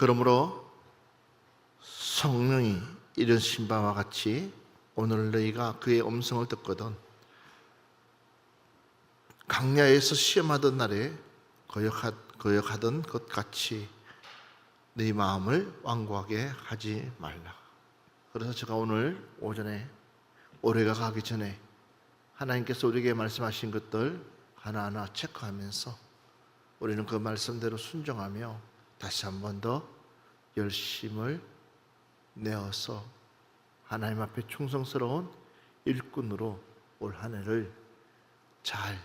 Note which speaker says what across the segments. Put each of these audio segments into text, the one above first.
Speaker 1: 그러므로 성령이 이르신 바와 같이 오늘 너희가 그의 음성을 듣거든 강야에서 시험하던 날에 거역하던 것 같이 네 마음을 완고하게 하지 말라. 그래서 제가 오늘 오전에 올해가 가기 전에 하나님께서 우리에게 말씀하신 것들 하나하나 체크하면서 우리는 그 말씀대로 순종하며 다시 한 번 더 열심을 내어서 하나님 앞에 충성스러운 일꾼으로 올 한 해를 잘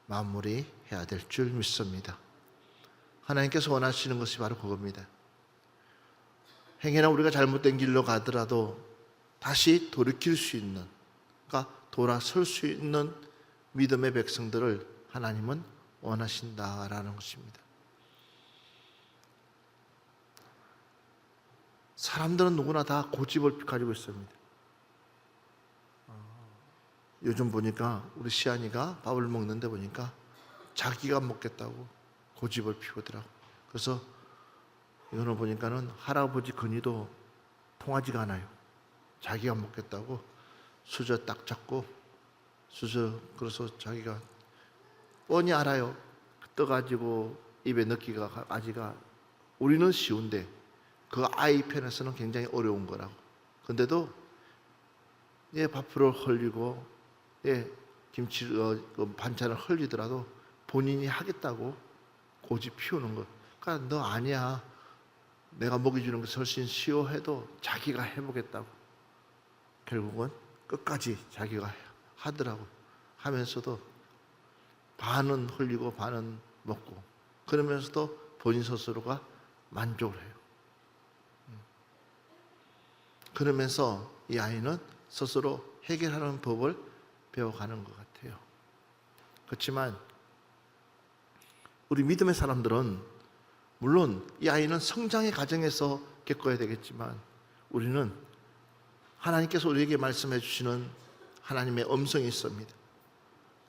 Speaker 1: 마무리해야 될 줄 믿습니다. 하나님께서 원하시는 것이 바로 그겁니다. 행여나 우리가 잘못된 길로 가더라도 다시 돌이킬 수 있는, 그러니까 돌아설 수 있는 믿음의 백성들을 하나님은 원하신다라는 것입니다. 사람들은 누구나 다 고집을 가지고 있습니다. 요즘 보니까 우리 시안이가 밥을 먹는데 보니까 자기가 먹겠다고 고집을 피우더라고. 그래서 이거는 보니까는 할아버지 건의도 통하지가 않아요. 자기가 먹겠다고 수저 딱 잡고 그래서 자기가 뻔히 알아요. 떠가지고 입에 넣기가 아직가 우리는 쉬운데 그 아이 편에서는 굉장히 어려운 거라고. 근데도 밥으로 흘리고 김치 반찬을 흘리더라도 본인이 하겠다고 고집 피우는 거. 그러니까 너 아니야. 내가 먹여주는 것이 훨씬 쉬워 해도 자기가 해보겠다고. 결국은 끝까지 자기가 하더라고. 하면서도 반은 흘리고 반은 먹고 그러면서도 본인 스스로가 만족을 해요. 그러면서 이 아이는 스스로 해결하는 법을 배워가는 것 같아요. 그렇지만 우리 믿음의 사람들은 물론 이 아이는 성장의 과정에서 겪어야 되겠지만 우리는 하나님께서 우리에게 말씀해 주시는 하나님의 음성이 있습니다.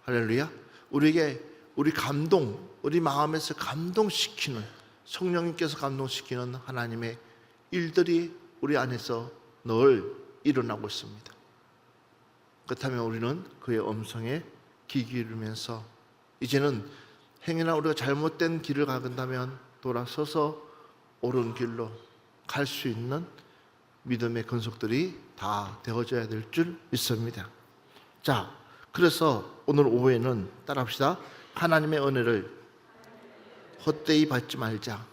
Speaker 1: 할렐루야. 우리에게 우리 마음에서 감동시키는, 성령님께서 감동시키는 하나님의 일들이 우리 안에서 늘 일어나고 있습니다. 그렇다면 우리는 그의 음성에 귀 기울이면서 이제는 행여나 우리가 잘못된 길을 가간다면 돌아서서 옳은 길로 갈 수 있는 믿음의 근속들이 다 되어져야 될 줄 믿습니다. 자, 그래서 오늘 오후에는 따라합시다. 하나님의 은혜를 헛되이 받지 말자.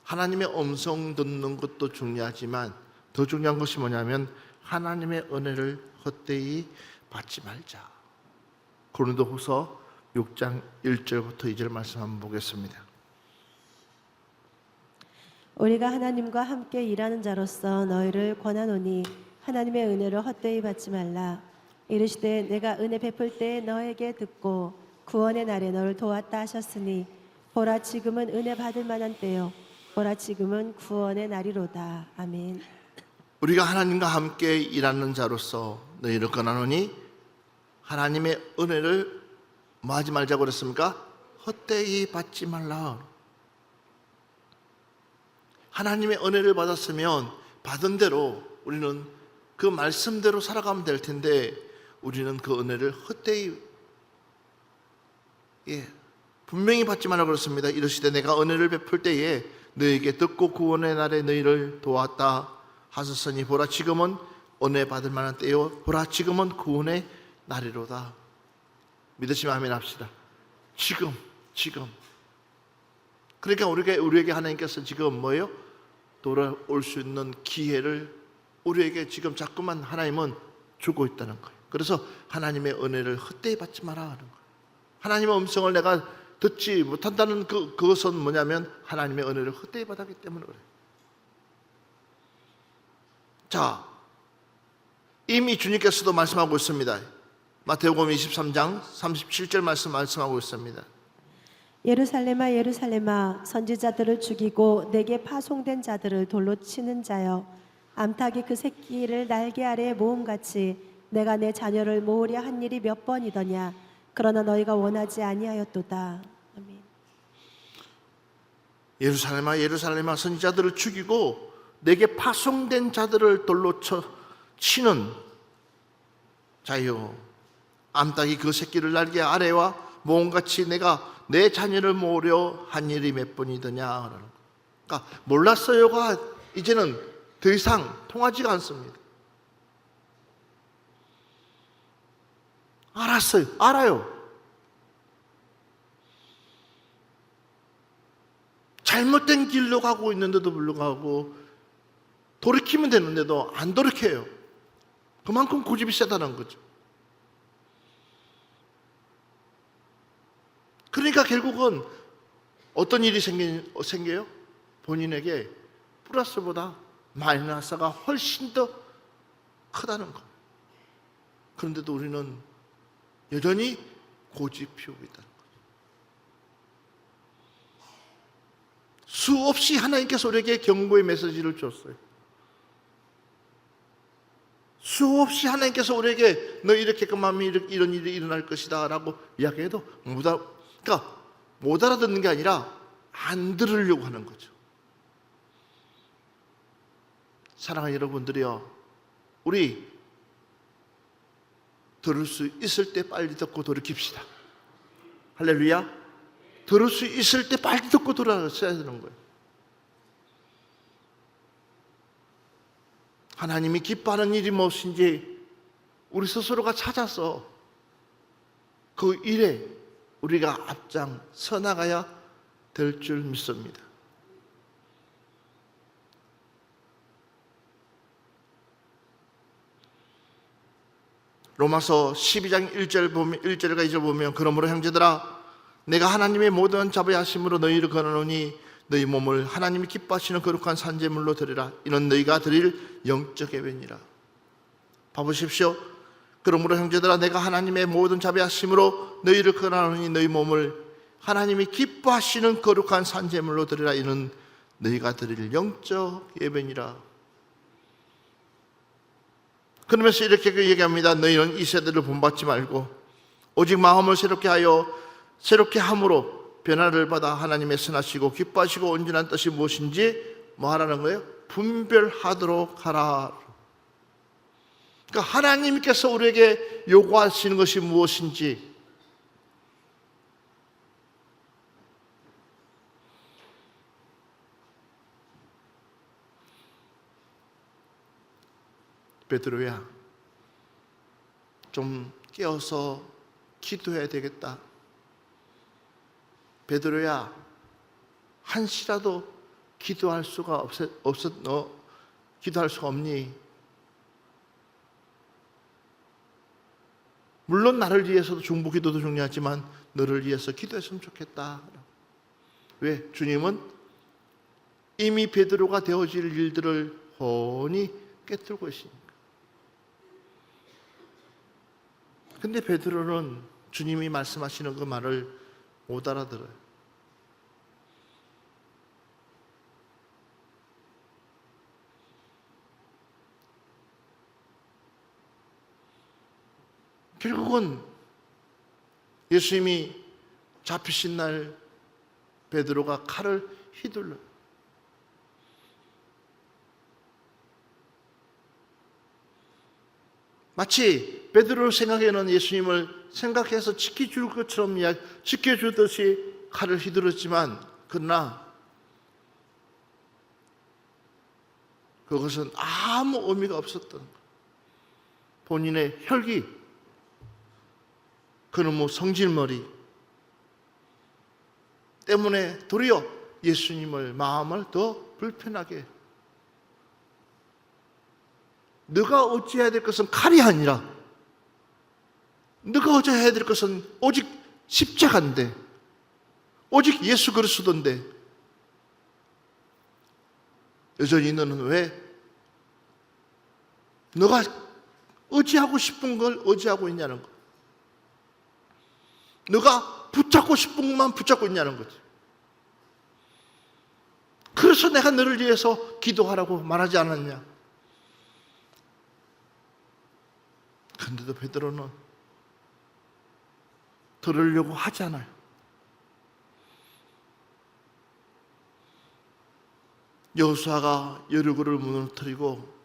Speaker 1: 하나님의 음성 듣는 것도 중요하지만 더 중요한 것이 뭐냐면 하나님의 은혜를 헛되이 받지 말자. 고린도후서 6장 1절부터 2절 말씀 한번 보겠습니다.
Speaker 2: 우리가 하나님과 함께 일하는 자로서 너희를 권하노니 하나님의 은혜를 헛되이 받지 말라. 이르시되 내가 은혜 베풀 때 너에게 듣고 구원의 날에 너를 도왔다 하셨으니 보라 지금은 은혜 받을 만한 때요 보라 지금은 구원의 날이로다. 아멘.
Speaker 1: 우리가 하나님과 함께 일하는 자로서 너희를 권하노니 하나님의 은혜를 뭐 하지 말자고 그랬습니까? 헛되이 받지 말라. 하나님의 은혜를 받았으면 받은 대로 우리는 그 말씀대로 살아가면 될 텐데 우리는 그 은혜를 헛되이 분명히 받지 말라고 그랬습니다. 이르시되 내가 은혜를 베풀 때에 너에게 듣고 구원의 날에 너희를 도왔다 하셨으니 보라 지금은 은혜 받을 만한 때요 보라 지금은 구원의 날이로다. 믿으시면 아멘 합시다. 지금 그러니까 우리에게 하나님께서 지금 뭐예요? 돌아올 수 있는 기회를 우리에게 지금 자꾸만 하나님은 주고 있다는 거예요. 그래서 하나님의 은혜를 헛되이 받지 마라 하는 거예요. 하나님의 음성을 내가 듣지 못한다는 그것은 뭐냐면 하나님의 은혜를 헛되이 받았기 때문에 그래요. 자, 이미 주님께서도 말씀하고 있습니다. 마태복음 23장 37절 말씀하고 있습니다.
Speaker 2: 예루살렘아 예루살렘아 선지자들을 죽이고 내게 파송된 자들을 돌로 치는 자여 암탉이 그 새끼를 날개 아래에 모음같이 내가 내 자녀를 모으려 한 일이 몇 번이더냐. 그러나 너희가 원하지 아니하였도다. 아멘.
Speaker 1: 예루살렘아 예루살렘아 선지자들을 죽이고 내게 파송된 자들을 돌로 치는 자여, 암탉이 그 새끼를 날개 아래와 모험같이 내가 내 자녀를 모으려 한 일이 몇 번이더냐. 그러니까 몰랐어요가 이제는 더 이상 통하지가 않습니다. 알았어요. 알아요. 잘못된 길로 가고 있는데도 불구하고 돌이키면 되는데도 안 돌이켜요. 그만큼 고집이 세다는 거죠. 그러니까 결국은 어떤 일이 생겨요? 본인에게 플러스보다 마이너스가 훨씬 더 크다는 거. 그런데도 우리는 여전히 고집 피우고 있다는 거죠. 수없이 하나님께서 우리에게 경고의 메시지를 줬어요. 수없이 하나님께서 우리에게 너 이렇게 하면 이런 일이 일어날 것이다 라고 이야기해도 못 알아듣는 게 아니라 안 들으려고 하는 거죠. 사랑하는 여러분들이요, 우리 들을 수 있을 때 빨리 듣고 돌이킵시다. 할렐루야. 들을 수 있을 때 빨리 듣고 돌아서야 되는 거예요. 하나님이 기뻐하는 일이 무엇인지 우리 스스로가 찾아서 그 일에 우리가 앞장서 나가야 될 줄 믿습니다. 로마서 12장 1절과 2절 보면 그러므로 형제들아 내가 하나님의 모든 자비하심으로 너희를 권하노니 너희 몸을 하나님이 기뻐하시는 거룩한 산제물로 드리라. 이는 너희가 드릴 영적 예배니라. 봐보십시오. 그러므로 형제들아 내가 하나님의 모든 자비하심으로 너희를 권하노니 너희 몸을 하나님이 기뻐하시는 거룩한 산제물로 드리라. 이는 너희가 드릴 영적 예배니라. 그러면서 이렇게 얘기합니다. 너희는 이 세대를 본받지 말고 오직 마음을 새롭게 함으로 변화를 받아 하나님의 선하시고 기뻐하시고 온전한 뜻이 무엇인지 뭐 하라는 거예요? 분별하도록 하라. 그러니까 하나님께서 우리에게 요구하시는 것이 무엇인지 베드로야, 좀 깨어서 기도해야 되겠다. 베드로야, 한시라도 기도할 수가 기도할 수가 없니? 물론 나를 위해서도 중보 기도도 중요하지만 너를 위해서 기도했으면 좋겠다. 왜? 주님은 이미 베드로가 되어질 일들을 훤히 꿰뚫고 있으니까. 근데 베드로는 주님이 말씀하시는 그 말을 못 알아들어요. 결국은 예수님이 잡히신 날 베드로가 칼을 휘둘러요. 마치 베드로 생각에는 예수님을 생각해서 지켜줄 것처럼 지켜주듯이 칼을 휘둘렀지만 그러나 그것은 아무 의미가 없었던 거예요. 본인의 혈기, 그놈의 성질머리 때문에 도리어 예수님을 마음을 더 불편하게 해요. 너가 어찌해야 될 것은 칼이 아니라 너가 어찌해야 될 것은 오직 십자가인데 오직 예수 그리스도인데 여전히 너는 왜 너가 의지하고 싶은 걸 의지하고 있냐는 거, 너가 붙잡고 싶은 것만 붙잡고 있냐는 거지. 그래서 내가 너를 위해서 기도하라고 말하지 않았냐. 그런데도 베드로는 들으려고 하지 않아요. 여호수아가 여리고를 무너뜨리고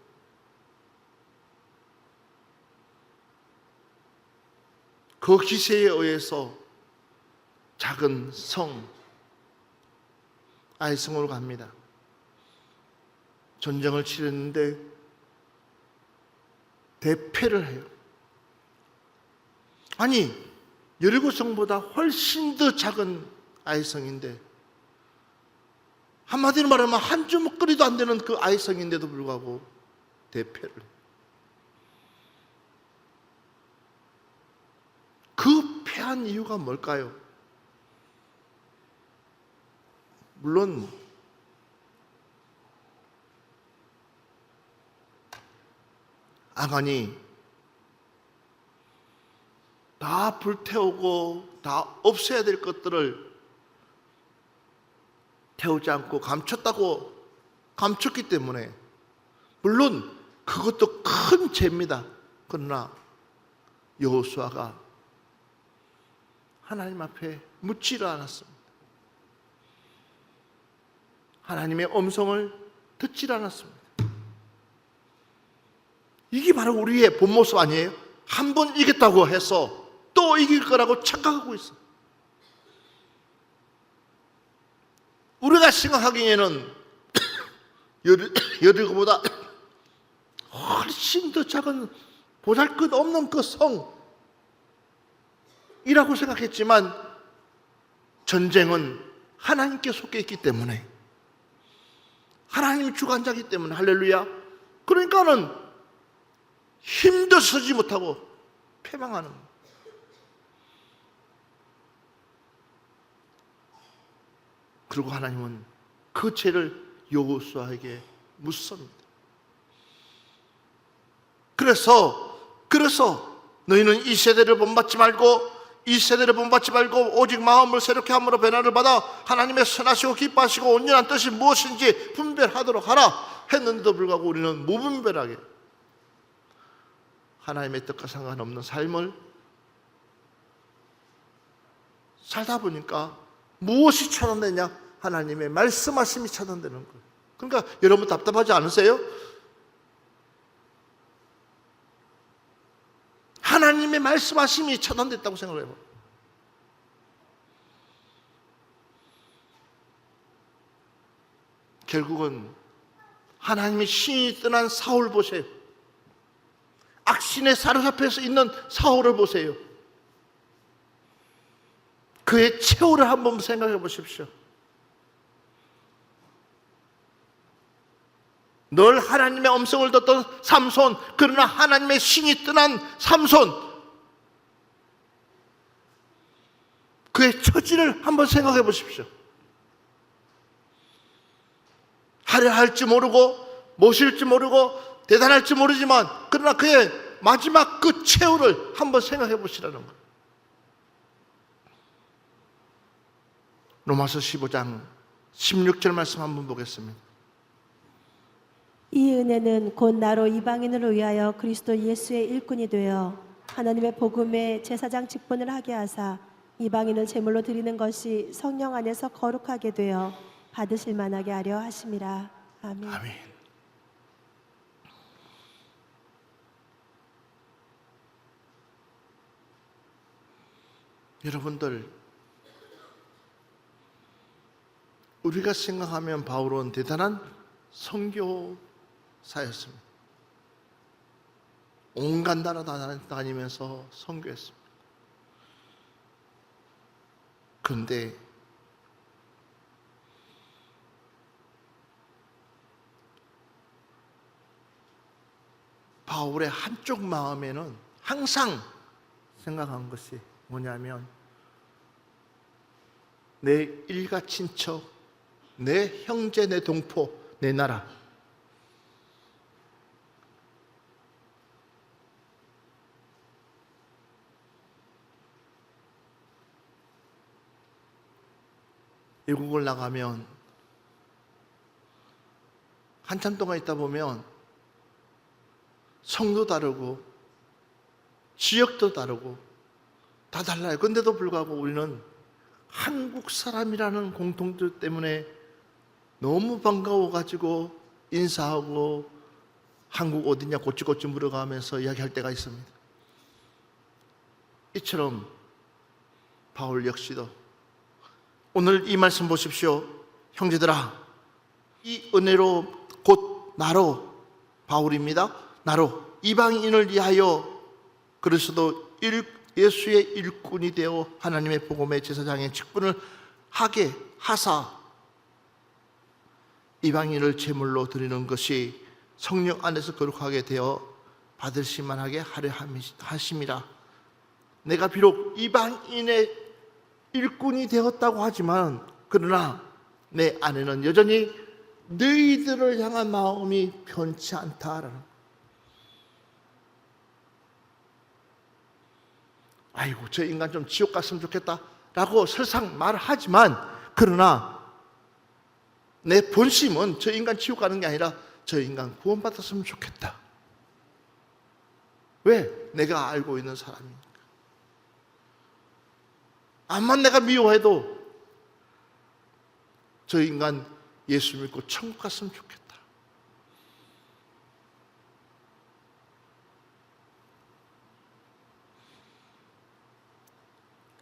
Speaker 1: 그 기세에 의해서 작은 성 아이성으로 갑니다. 전쟁을 치렀는데 대패를 해요. 아니, 여리고 성보다 훨씬 더 작은 아이성인데, 한마디로 말하면 한 주먹거리도 안 되는 그 아이성인데도 불구하고 대패를 해요. 그 패한 이유가 뭘까요? 물론 아간이 다 불태우고 다 없애야 될 것들을 태우지 않고 감췄기 때문에, 물론 그것도 큰 죄입니다. 그러나 여호수아가 하나님 앞에 묻지를 않았습니다. 하나님의 음성을 듣지를 않았습니다. 이게 바로 우리의 본 모습 아니에요? 한 번 이겼다고 해서 또 이길 거라고 착각하고 있어요. 우리가 생각하기에는 여리고보다 훨씬 더 작은 보잘것없는 그 성이라고 생각했지만, 전쟁은 하나님께 속해 있기 때문에, 하나님이 주관자이기 때문에, 할렐루야, 그러니까는 힘도 쓰지 못하고 패망하는 거예요. 그리고 하나님은 그 죄를 여호수아에게 묻습니다. 그래서 너희는 이 세대를 본받지 말고 오직 마음을 새롭게 함으로 변화를 받아 하나님의 선하시고 기뻐하시고 온전한 뜻이 무엇인지 분별하도록 하라 했는데도 불구하고 우리는 무분별하게 하나님의 뜻과 상관없는 삶을 살다 보니까 무엇이 차단되냐? 하나님의 말씀하심이 차단되는 거예요. 그러니까 여러분 답답하지 않으세요? 하나님의 말씀하심이 차단됐다고 생각을 해봐요. 결국은 하나님의 신이 떠난 사울 보세요. 악신에 사로잡혀서 있는 사울을 보세요. 그의 최후를 한번 생각해 보십시오. 늘 하나님의 음성을 듣던 삼손, 그러나 하나님의 신이 떠난 삼손, 그의 처지를 한번 생각해 보십시오. 하려 할지 모르고 모실지 모르고 대단할지 모르지만, 그러나 그의 마지막 그 최후를 한번 생각해 보시라는 거예요. 로마서 15장 16절 말씀 한번 보겠습니다.
Speaker 2: 이 은혜는 곧 나로 이방인을 위하여 그리스도 예수의 일꾼이 되어 하나님의 복음의 제사장 직분을 하게 하사 이방인을 제물로 드리는 것이 성령 안에서 거룩하게 되어 받으실 만하게 하려 하심이라. 아멘.
Speaker 1: 아멘. 여러분들, 우리가 생각하면 바울은 대단한 선교사였습니다. 온갖 나라 다니면서 선교했습니다. 그런데 바울의 한쪽 마음에는 항상 생각한 것이 뭐냐면, 내 일가 친척, 내 형제, 내 동포, 내 나라, 외국을 나가면 한참 동안 있다 보면 성도 다르고 지역도 다르고 다 달라요. 그런데도 불구하고 우리는 한국 사람이라는 공통점 때문에 너무 반가워가지고 인사하고 한국 어디냐 고치고치 물어가면서 이야기할 때가 있습니다. 이처럼 바울 역시도 오늘 이 말씀 보십시오. 형제들아, 이 은혜로 곧 나로, 바울입니다. 나로 이방인을 위하여 그리스도 예수의 일꾼이 되어 하나님의 복음의 제사장의 직분을 하게 하사 이방인을 제물로 드리는 것이 성령 안에서 거룩하게 되어 받으실 만하게 하려 하심이라. 내가 비록 이방인의 일꾼이 되었다고 하지만 그러나 내 안에는 여전히 너희들을 향한 마음이 편치 않다라는. 아이고 저 인간 좀 지옥 갔으면 좋겠다라고 설상 말하지만 그러나 내 본심은 저 인간 지옥 가는 게 아니라 저 인간 구원받았으면 좋겠다. 왜? 내가 알고 있는 사람이니까. 암만 내가 미워해도 저 인간 예수 믿고 천국 갔으면 좋겠다.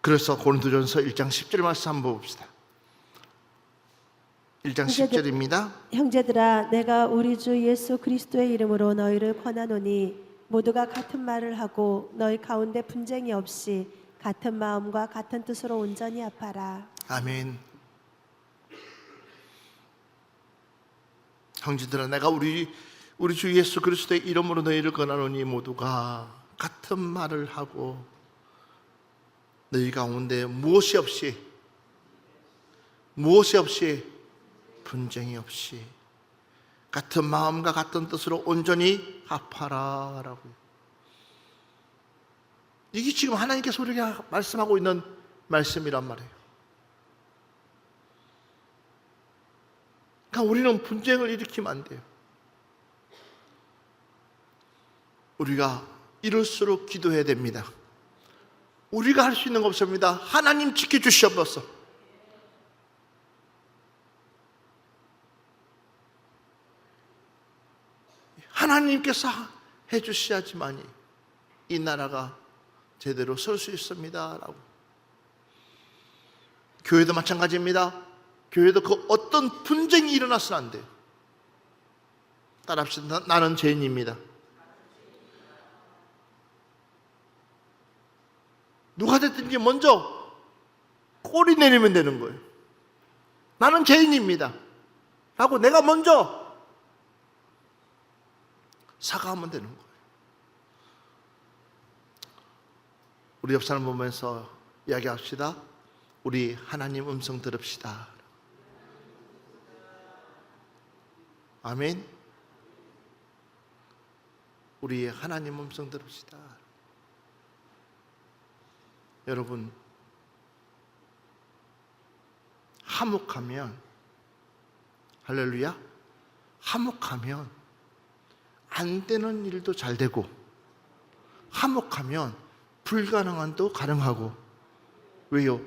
Speaker 1: 그래서 고린도전서 1장 10절 말씀 한번 봅시다. 1장 10절입니다.
Speaker 2: 형제들아, 내가 우리 주 예수 그리스도의 이름으로 너희를 권하노니 모두가 같은 말을 하고 너희 가운데 분쟁이 없이 같은 마음과 같은 뜻으로 온전히 합하라.
Speaker 1: 아멘. 형제들아, 내가 우리 주 예수 그리스도의 이름으로 너희를 권하노니 모두가 같은 말을 하고 너희 가운데 무엇이 없이 분쟁이 없이 같은 마음과 같은 뜻으로 온전히 합하라라고요. 이게 지금 하나님께서 우리에게 말씀하고 있는 말씀이란 말이에요. 그러니까 우리는 분쟁을 일으키면 안 돼요. 우리가 이럴수록 기도해야 됩니다. 우리가 할 수 있는 거 없습니다. 하나님 지켜주시옵소서. 하나님께서 해주셔야지만이 이 나라가 제대로 설 수 있습니다 라고. 교회도 마찬가지입니다. 교회도 그 어떤 분쟁이 일어나서는 안 돼요. 따라합시다. 나는 죄인입니다. 누가 됐든지 먼저 꼬리 내리면 되는 거예요. 나는 죄인입니다 라고 내가 먼저 사과하면 되는 거예요. 우리 옆 사람 보면서 이야기합시다. 우리 하나님 음성 들읍시다. 아멘. 우리 하나님 음성 들읍시다. 여러분, 화목하면, 할렐루야, 화목하면 안 되는 일도 잘 되고, 화목하면 불가능한도 가능하고. 왜요?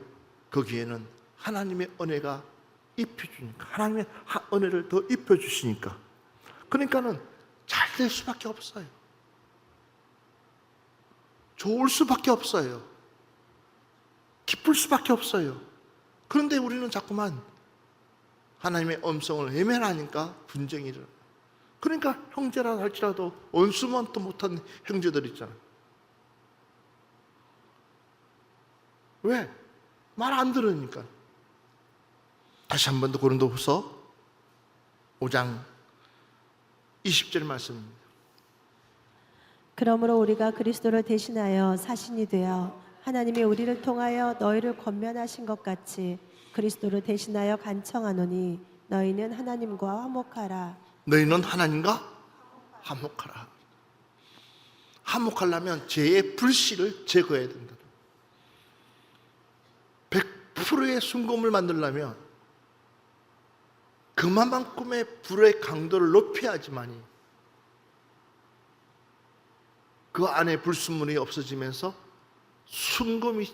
Speaker 1: 거기에는 하나님의 은혜가 입혀주니까, 하나님의 은혜를 더 입혀주시니까. 그러니까는 잘 될 수밖에 없어요. 좋을 수밖에 없어요. 기쁠 수밖에 없어요. 그런데 우리는 자꾸만 하나님의 음성을 외면하니까 분쟁이 일어나요. 그러니까 형제라 할지라도 원수만도 못한 형제들 있잖아요. 왜? 말 안 들으니까. 다시 한 번 더 고린도후서 5장 20절 말씀입니다.
Speaker 2: 그러므로 우리가 그리스도를 대신하여 사신이 되어 하나님이 우리를 통하여 너희를 권면하신 것 같이 그리스도를 대신하여 간청하노니 너희는 하나님과 화목하라.
Speaker 1: 너희는 하나님과 화목하라. 화목하려면 죄의 불씨를 제거해야 된다. 100%의 순금을 만들려면 그만큼의 불의 강도를 높여야지만이 그 안에 불순물이 없어지면서 순금이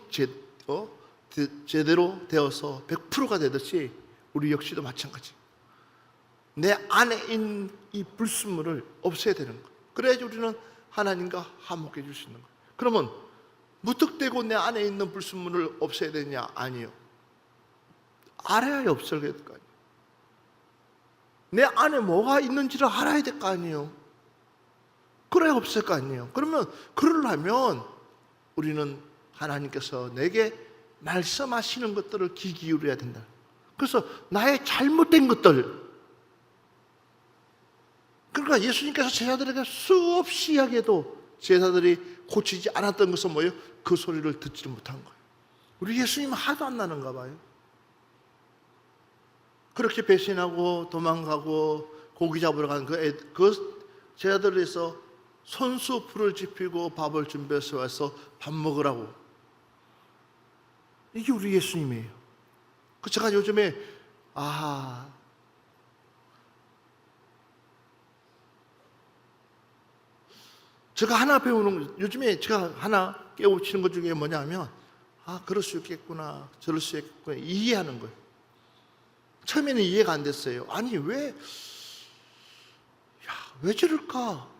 Speaker 1: 제대로 되어서 100%가 되듯이 우리 역시도 마찬가지. 내 안에 있는 이 불순물을 없애야 되는 거예요. 그래야지 우리는 하나님과 화목해질 수 있는 거예요. 그러면 무턱대고 내 안에 있는 불순물을 없애야 되냐? 아니요. 알아야 없애야 될 거 아니에요. 내 안에 뭐가 있는지를 알아야 될 거 아니에요. 그래야 없을 거 아니에요. 그러면 그러려면 우리는 하나님께서 내게 말씀하시는 것들을 귀 기울여야 된다. 그래서 나의 잘못된 것들, 그러니까 예수님께서 제자들에게 수없이 이야기해도 제자들이 고치지 않았던 것은 뭐예요? 그 소리를 듣지를 못한 거예요. 우리 예수님은 화도 안 나는가 봐요. 그렇게 배신하고 도망가고 고기 잡으러 간 그 제자들에서 손수 불을 지피고 밥을 준비해서 와서 밥 먹으라고. 이게 우리 예수님이에요. 그 제가 요즘에 제가 하나 배우는, 요즘에 제가 하나 깨우치는 것 중에 뭐냐면, 그럴 수 있겠구나, 저럴 수 있겠구나, 이해하는 거예요. 처음에는 이해가 안 됐어요. 아니, 왜 저럴까?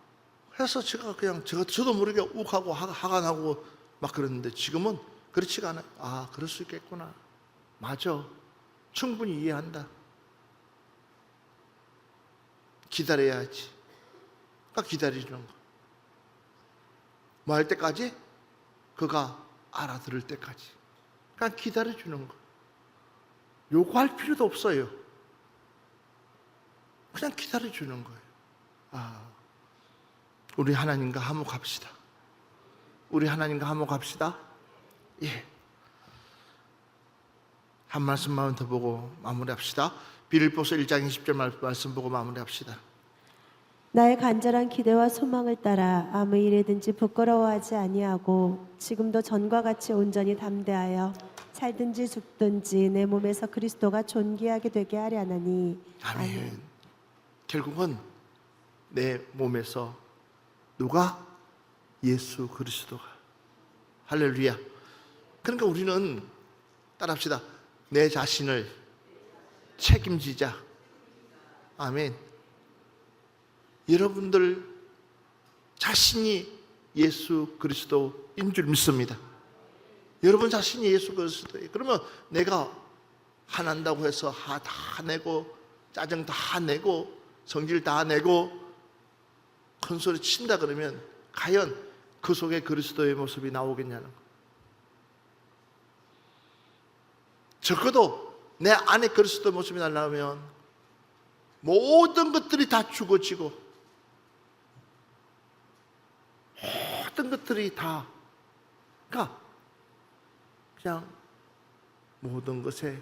Speaker 1: 해서 제가 그냥, 저도 모르게 욱하고 화가 나고 막 그랬는데, 지금은 그렇지가 않아요. 그럴 수 있겠구나. 맞아. 충분히 이해한다. 기다려야지. 그러니까 기다리는 거. 뭐 할 때까지? 그가 알아들을 때까지. 그러니까 기다려주는 거. 요구할 필요도 없어요. 그냥 기다려주는 거예요. 우리 하나님과 화목합시다. 우리 하나님과 화목합시다. 예. 한 말씀만 더 보고 마무리합시다. 빌립보서 1장 20절 말씀 보고 마무리합시다.
Speaker 2: 나의 간절한 기대와 소망을 따라 아무 일에든지 부끄러워하지 아니하고 지금도 전과 같이 온전히 담대하여 살든지 죽든지 내 몸에서 그리스도가 존귀하게 되게 하려나니.
Speaker 1: 아멘. 결국은 내 몸에서 누가? 예수 그리스도가. 할렐루야. 그러니까 우리는 따라합시다. 내 자신을 책임지자. 아멘. 여러분들 자신이 예수 그리스도인 줄 믿습니다. 여러분 자신이 예수 그리스도예요. 그러면 내가 화난다고 해서 화 다 내고 짜증 다 내고 성질 다 내고 큰 소리 친다 그러면 과연 그 속에 그리스도의 모습이 나오겠냐는 거. 적어도 내 안에 그리스도의 모습이 나오면 모든 것들이 다 죽어지고 모든 것들이 다, 그러니까 그냥 모든 것에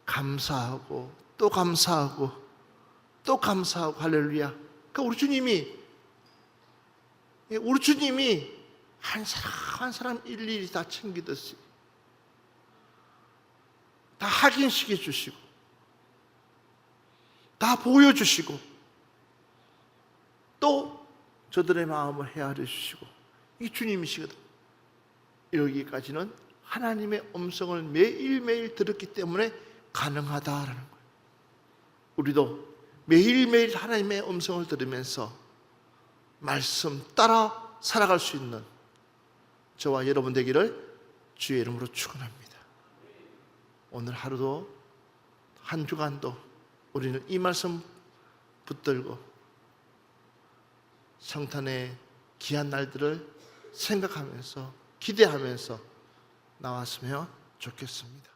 Speaker 1: 감사하고 또 감사하고 또 감사하고. 할렐루야. 그러니까 우리 주님이 한 사람 한 사람 일일이 다 챙기듯이 다 확인시켜 주시고 다 보여주시고 또 저들의 마음을 헤아려 주시고, 이 주님이시거든. 여기까지는 하나님의 음성을 매일매일 들었기 때문에 가능하다라는 거예요. 우리도 매일매일 하나님의 음성을 들으면서 말씀 따라 살아갈 수 있는 저와 여러분 되기를 주의 이름으로 축원합니다. 오늘 하루도 한 주간도 우리는 이 말씀 붙들고 성탄의 귀한 날들을 생각하면서 기대하면서 나왔으면 좋겠습니다.